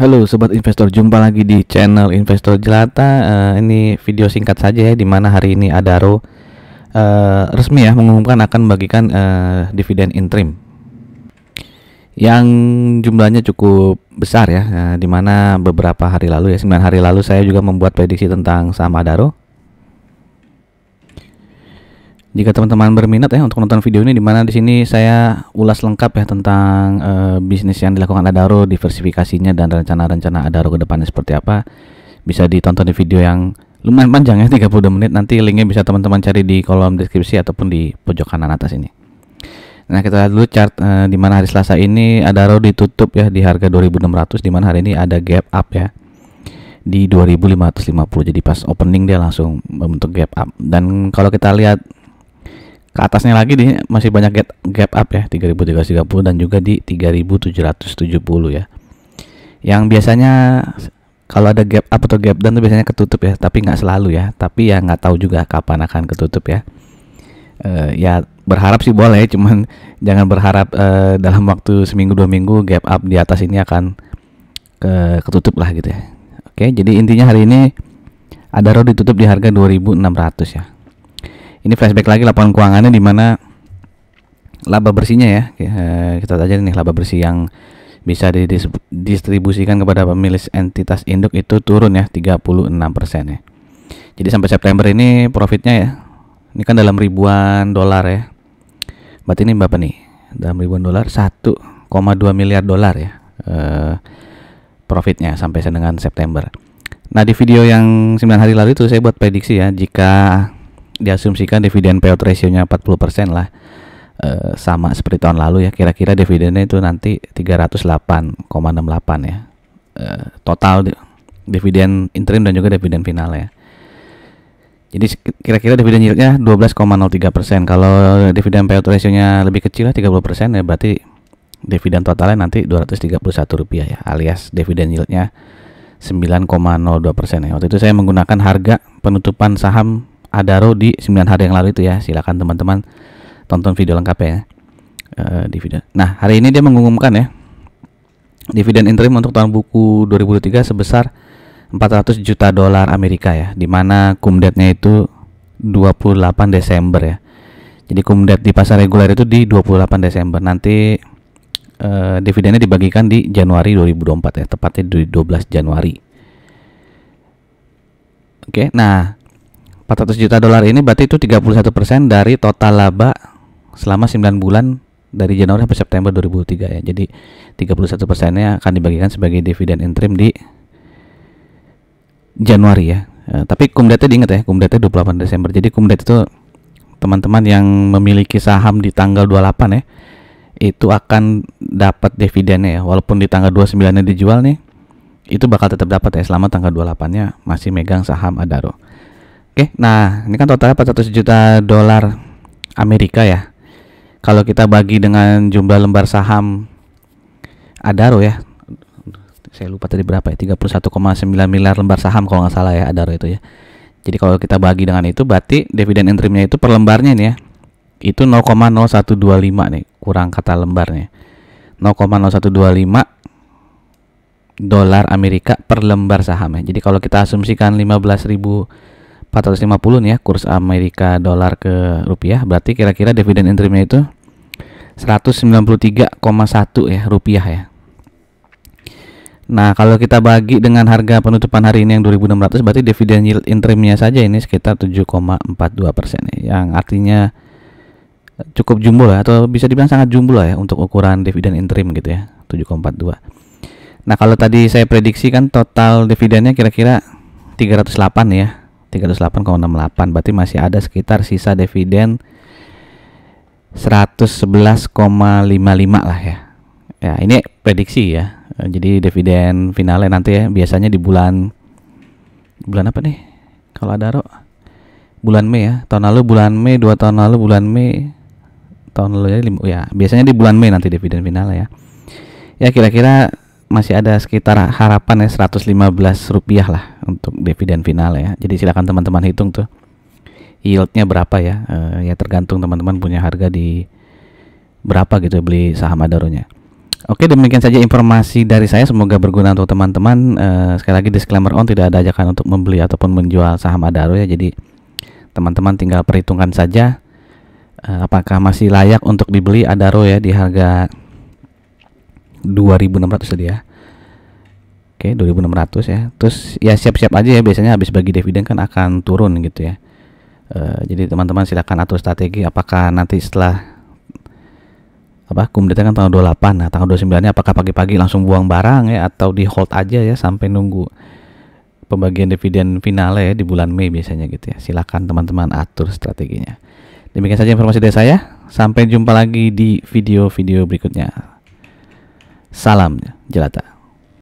Halo sobat investor, jumpa lagi di channel Investor Jelata. Ini video singkat saja ya, dimana hari ini Adaro resmi ya mengumumkan akan membagikan dividen interim yang jumlahnya cukup besar ya. Dimana beberapa hari lalu ya, 9 hari lalu saya juga membuat prediksi tentang saham Adaro. Jika teman-teman berminat ya untuk nonton video ini, dimana di sini saya ulas lengkap ya tentang bisnis yang dilakukan Adaro, diversifikasinya dan rencana-rencana Adaro ke depannya seperti apa, bisa ditonton di video yang lumayan panjang ya, 32 menit. Nanti linknya bisa teman-teman cari di kolom deskripsi ataupun di pojok kanan atas ini. Nah, kita lihat dulu chart di mana hari Selasa ini Adaro ditutup ya di harga 2.600, di mana hari ini ada gap up ya di 2.550. Jadi pas opening dia langsung membentuk gap up. Dan kalau kita lihat ke atasnya lagi masih banyak gap up ya, 3.330 dan juga di 3.770 ya. Yang biasanya kalau ada gap up atau gap down itu biasanya ketutup ya, tapi nggak selalu ya. Tapi ya nggak tahu juga kapan akan ketutup ya. Ya berharap sih boleh, cuman jangan berharap dalam waktu seminggu 2 minggu gap up di atas ini akan ketutup lah gitu ya. Oke, jadi intinya hari ini Adaro ditutup di harga 2.600 ya. Ini flashback lagi laporan keuangannya, di mana laba bersihnya ya, kita aja nih laba bersih yang bisa didistribusikan kepada pemilik entitas induk itu turun ya 36% ya. Jadi sampai September ini profitnya ya, ini kan dalam ribuan dolar ya. Berarti ini berapa nih? Dalam ribuan dolar, 1,2 miliar dolar ya profitnya sampai dengan September. Nah, di video yang 9 hari lalu itu saya buat prediksi ya, jika diasumsikan dividen payout ratio-nya 40% lah, sama seperti tahun lalu ya, kira-kira dividennya itu nanti 308,68 ya, total dividen interim dan juga dividen final ya. Jadi kira-kira dividen yield-nya 12,03%. Kalau dividen payout ratio-nya lebih kecil lah, 30% ya, berarti dividen totalnya nanti Rp231 ya, alias dividen yield-nya 9,02% ya. Waktu itu saya menggunakan harga penutupan saham Adaro di 9 hari yang lalu itu ya. Silakan teman-teman tonton video lengkap ya di video. Nah, hari ini dia mengumumkan ya dividen interim untuk tahun buku 2023 sebesar 400 juta dolar Amerika ya, dimana cum date-nya itu 28 Desember ya. Jadi cum date di pasar reguler itu di 28 Desember. Nanti dividennya dibagikan di Januari 2024 ya, tepatnya di 12 Januari. Oke, nah 400 juta dolar ini berarti itu 31% dari total laba selama 9 bulan dari Januari sampai September 2003 ya. Jadi 31%-nya akan dibagikan sebagai dividen interim di Januari ya. Tapi cum date-nya diingat ya, cum date-nya 28 Desember. Jadi cum date itu teman-teman yang memiliki saham di tanggal 28 ya, itu akan dapat dividennya ya. Walaupun di tanggal 29-nya dijual nih, itu bakal tetap dapat ya selama tanggal 28-nya masih megang saham Adaro. Oke, nah ini kan totalnya 400 juta dolar Amerika ya. Kalau kita bagi dengan jumlah lembar saham Adaro ya, saya lupa tadi berapa ya, 31,9 miliar lembar saham kalau nggak salah ya Adaro itu ya. Jadi kalau kita bagi dengan itu, berarti dividen interimnya itu per lembarnya nih ya, itu 0,0125 nih, kurang kata lembarnya, 0,0125 dolar Amerika per lembar saham ya. Jadi kalau kita asumsikan 15.450 nih ya kurs Amerika dolar ke rupiah, berarti kira-kira dividen interimnya itu 193,1 ya rupiah ya. Nah, kalau kita bagi dengan harga penutupan hari ini yang 2.600, berarti dividen yield interimnya saja ini sekitar 7,42% ya, yang artinya cukup jumbo lah, atau bisa dibilang sangat jumbo lah ya untuk ukuran dividen interim gitu ya, 7,42. Nah, kalau tadi saya prediksi kan total dividennya kira-kira 308 ya, 308,68, berarti masih ada sekitar sisa dividen 111,55 lah ya. Ya, ini prediksi ya. Jadi dividen finalnya nanti ya, biasanya di bulan apa nih? Kalau Adaro bulan Mei ya. Tahun lalu bulan Mei, 2 tahun lalu bulan Mei. Tahun lalu ya, biasanya di bulan Mei nanti dividen finalnya ya. Ya, kira-kira masih ada sekitar harapan ya 115 rupiah lah untuk dividen final ya. Jadi silakan teman-teman hitung tuh yieldnya berapa ya. Ya tergantung teman-teman punya harga di berapa gitu beli saham Adaronya. Oke, demikian saja informasi dari saya, semoga berguna untuk teman-teman. Sekali lagi disclaimer on, tidak ada ajakan untuk membeli ataupun menjual saham Adaro ya. Jadi teman-teman tinggal perhitungkan saja apakah masih layak untuk dibeli Adaro ya di harga 2.600 tadi ya. Oke, 2.600 ya. Terus ya siap-siap aja ya, biasanya habis bagi dividen kan akan turun gitu ya. Jadi teman-teman silakan atur strategi, apakah nanti setelah kumdata kan tanggal 28, nah tanggal 29 nya apakah pagi-pagi langsung buang barang ya, atau di hold aja ya sampai nunggu pembagian dividen final ya di bulan Mei biasanya gitu ya. Silakan teman-teman atur strateginya. Demikian saja informasi dari saya, sampai jumpa lagi di video-video berikutnya. Salam jelata.